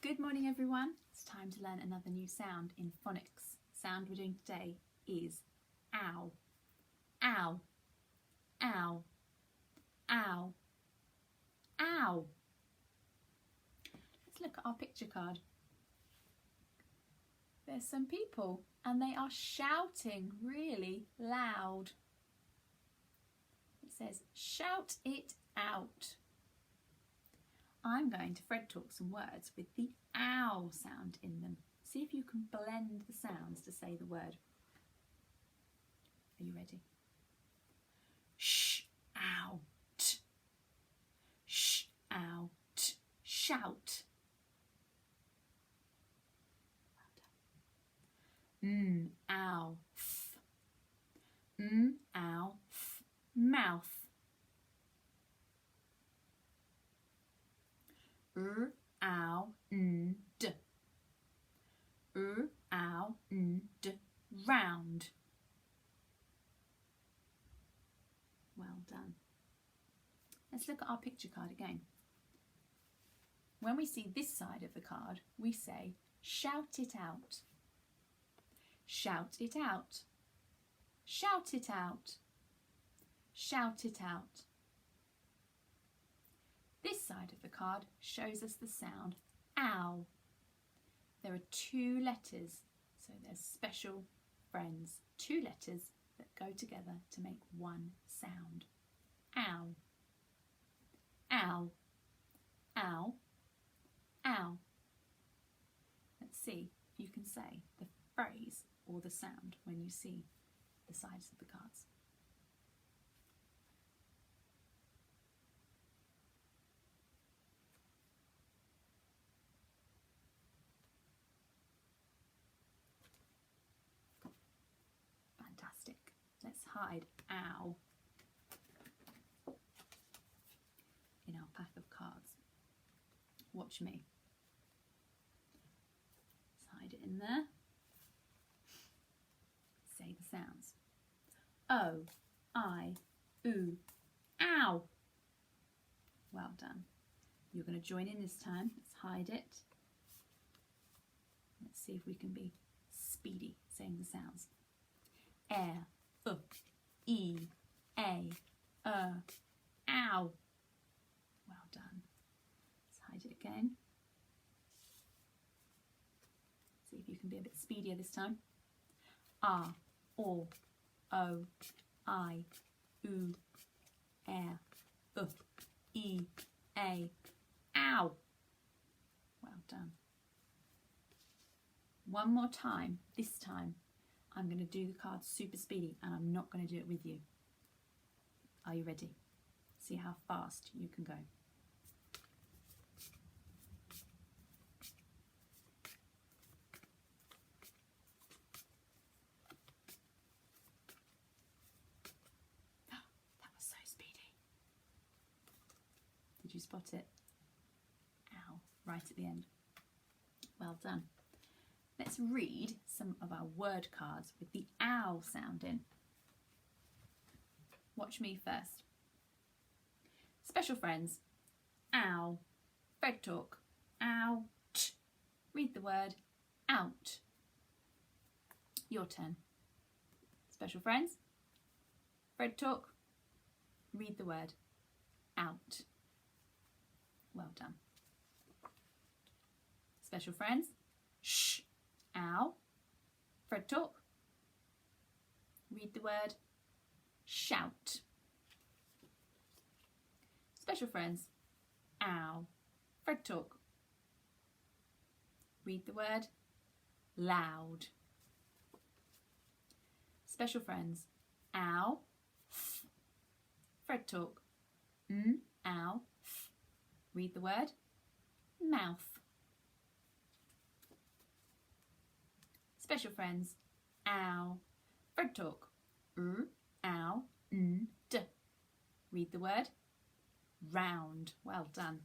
Good morning everyone. It's time to learn another new sound in phonics. Sound we're doing today is ow. Ow. Ow. Ow. Ow. Let's look at our picture card. There's some people and they are shouting really loud. It says shout it out. I'm going to Fred talk some words with the ow sound in them. See if you can blend the sounds to say the word. Are you ready? Sh, ow, t. Sh, ow, t. Shout. Ow, f. Ow, f. Mouth. Ow, d. Ow, d. Round. Well done. Let's look at our picture card again. When we see this side of the card, we say, shout it out. Shout it out. Shout it out. Shout it out. This side of the card shows us the sound ow. There are two letters, so there's special friends, two letters that go together to make one sound. Ow. Ow. Ow. Ow. Let's see if you can say the phrase or the sound when you see the sides of the cards. Fantastic. Let's hide ow in our pack of cards. Watch me. Let's hide it in there. Say the sounds. O, I, oo, ow. Well done. You're going to join in this time. Let's hide it. Let's see if we can be speedy saying the sounds. Air, e, a, ow. Well done. Let's hide it again. See if you can be a bit speedier this time. R, o, I, oo, air, e, a, ow. Well done. One more time. This time I'm going to do the cards super speedy and I'm not going to do it with you. Are you ready? See how fast you can go. That was so speedy. Did you spot it? Ow, right at the end. Well done. Let's read some of our word cards with the ow sound in. Watch me first. Special friends, ow. Fred talk, out. Read the word, out. Your turn. Special friends, Fred talk, read the word, out. Well done. Special friends, shh. Ow. Fred talk. Read the word shout. Special friends. Ow. Fred talk. Read the word loud. Special friends. Ow. F. Fred talk. Ow. F. Read the word mouth. Special friends, ow. Fred talk, ow, d. Read the word round. Well done.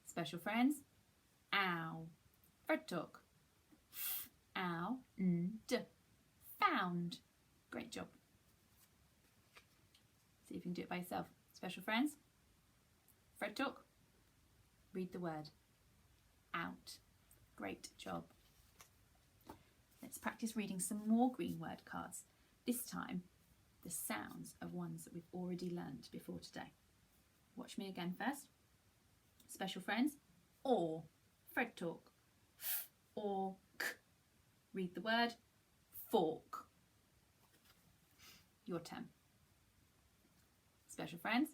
Special friends, ow. Fred talk, ow, d. Found. Great job. See if you can do it by yourself. Special friends, Fred talk, Read the word out. Great job. Let's practice reading some more green word cards. This time, the sounds of ones that we've already learned before today. Watch me again first. Special friends, or, Fred talk, f or k. Read the word fork. Your turn. Special friends,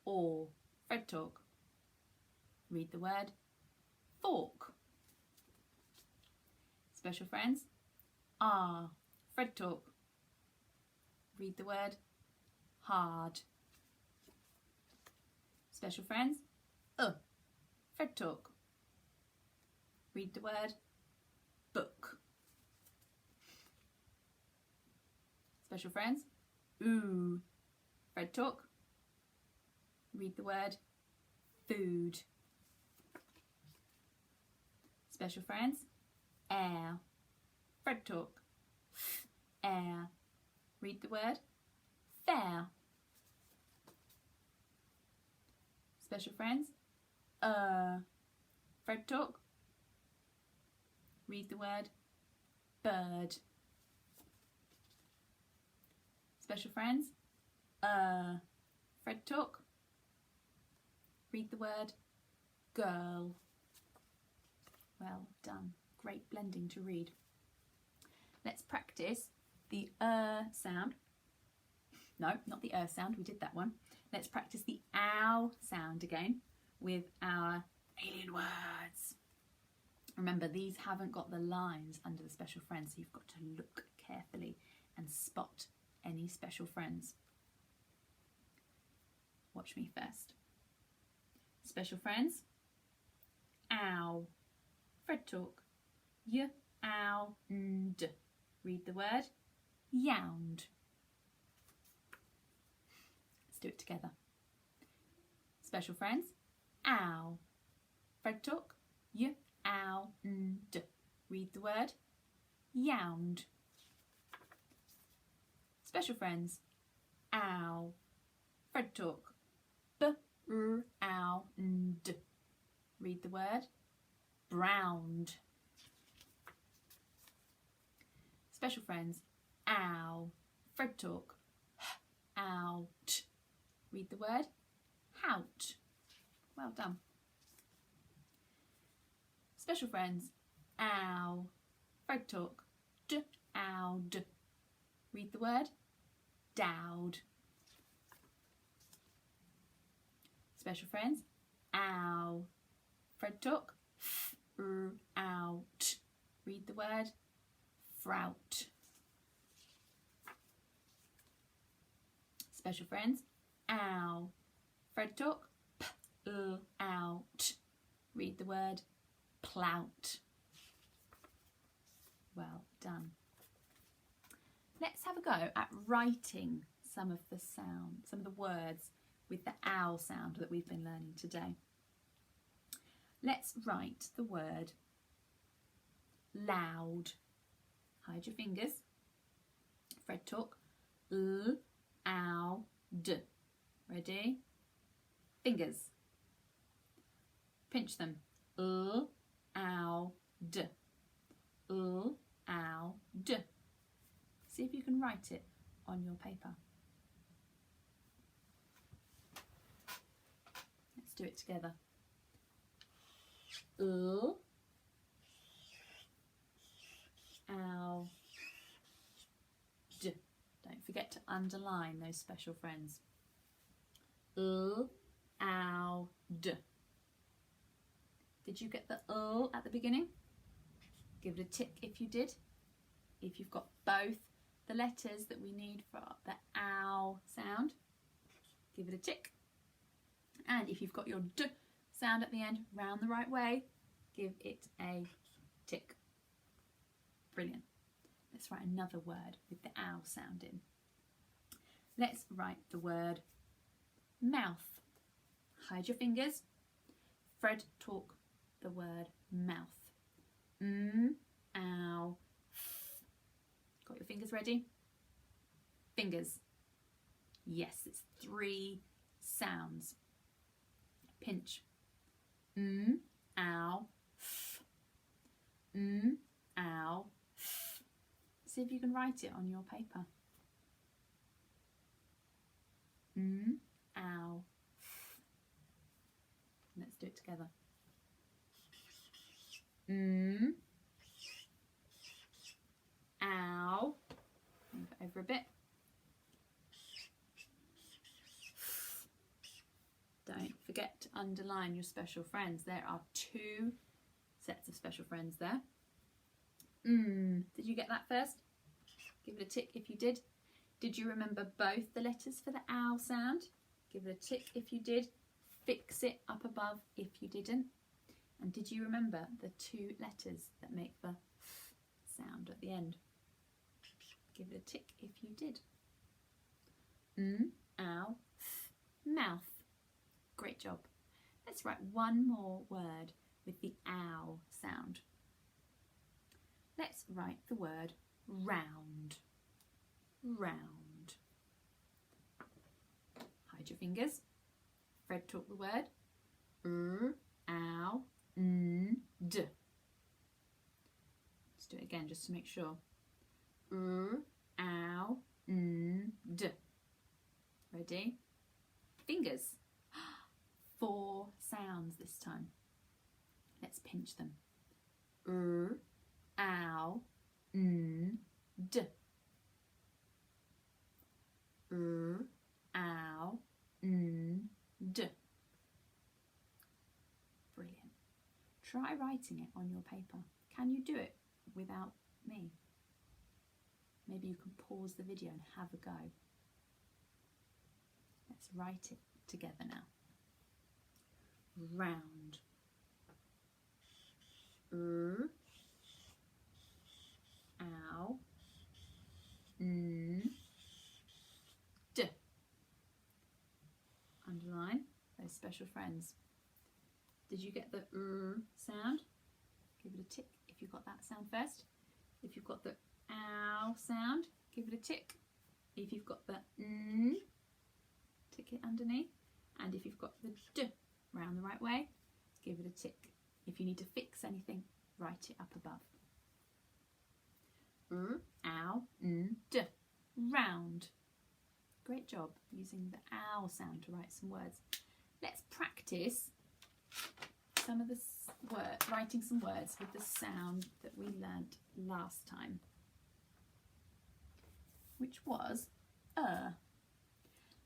or, Fred talk. Read the word fork. Special friends, Fred talk. Read the word hard. Special friends, Fred talk. Read the word book. Special friends, Fred talk. Read the word food. Special friends, air. Fred talk. Air. Read the word fair. Special friends, Fred talk. Read the word bird. Special friends, Fred talk. Read the word girl. Well done. Great blending to read. Let's practice the sound. No, not the sound. We did that one. Let's practice the ow sound again with our alien words. Remember, these haven't got the lines under the special friends, so you've got to look carefully and spot any special friends. Watch me first. Special friends, ow. Fred talk. Ow, d. Read the word yound. Let's do it together. Special friends, ow. Fred talk. Ow, d. Read the word yound. Special friends, ow. Fred talk. Ow, d. Read the word browned. Special friends, ow. Fred talk. Out. Read the word hout. Well done. Special friends, ow. Fred talk. Owd. Read the word dowd. Special friends, ow. Fred talk. Out. Read the word frout. Special friends, ow. Fred talk. Out. Read the word plout. Well done. Let's have a go at writing some of the sound, some of the words with the ow sound that we've been learning today. Let's write the word loud. Hide your fingers. Fred talk. Ow, d. Ready? Fingers. Pinch them. Ow, d. Ow, d. See if you can write it on your paper. Let's do it together. Ow, d. Don't forget to underline those special friends. Ow, d. Did you get the at the beginning? Give it a tick if you did. If you've got both the letters that we need for the ow sound, give it a tick. And if you've got your d sound at the end round the right way, give it a tick. Brilliant. Let's write another word with the ow sound in. Let's write the word mouth. Hide your fingers. Fred talk the word mouth. Ow. Got your fingers ready? Fingers. Yes, it's 3 sounds. Pinch. ow, f. Ow, f. See if you can write it on your paper. Ow, f. Let's do it together. Ow. Move it over a bit. Don't forget to underline your special friends. There are 2 sets of special friends there. Did you get that first? Give it a tick if you did. Did you remember both the letters for the ow sound? Give it a tick if you did. Fix it up above if you didn't. And did you remember the 2 letters that make the f sound at the end? Give it a tick if you did. Ow, f, mouth. Great job. Let's write one more word with the ow sound. Let's write the word round. Round. Hide your fingers. Fred taught the word. Ow, d. Let's do it again just to make sure. Ow, d. Ready? Fingers. 4 sounds this time. Let's pinch them. Ow, d. Ow, d. Brilliant. Try writing it on your paper. Can you do it without me? Maybe you can pause the video and have a go. Let's write it together now. Round. Ow. D. Underline those special friends. Did you get the sound? Give it a tick if you got that sound first. If you've got the ow sound, give it a tick. If you've got the tick it underneath. And if you've got the d round the right way, give it a tick. If you need to fix anything, write it up above. Ow, d. Round. Great job using the ow sound to write some words. Let's practice some of the writing some words with the sound that we learnt last time, which was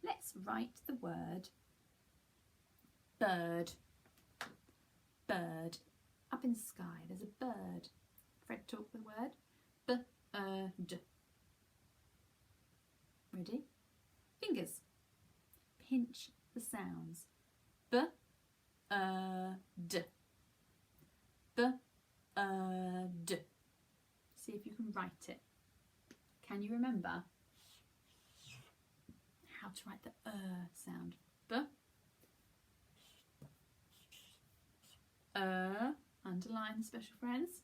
Let's write the word bird. Bird. Up in the sky, there's a bird. Fred taught the word bird. Ready? Fingers. Pinch the sounds. B-d. B-d. See if you can write it. Can you remember how to write the sound? B. Underline the special friends.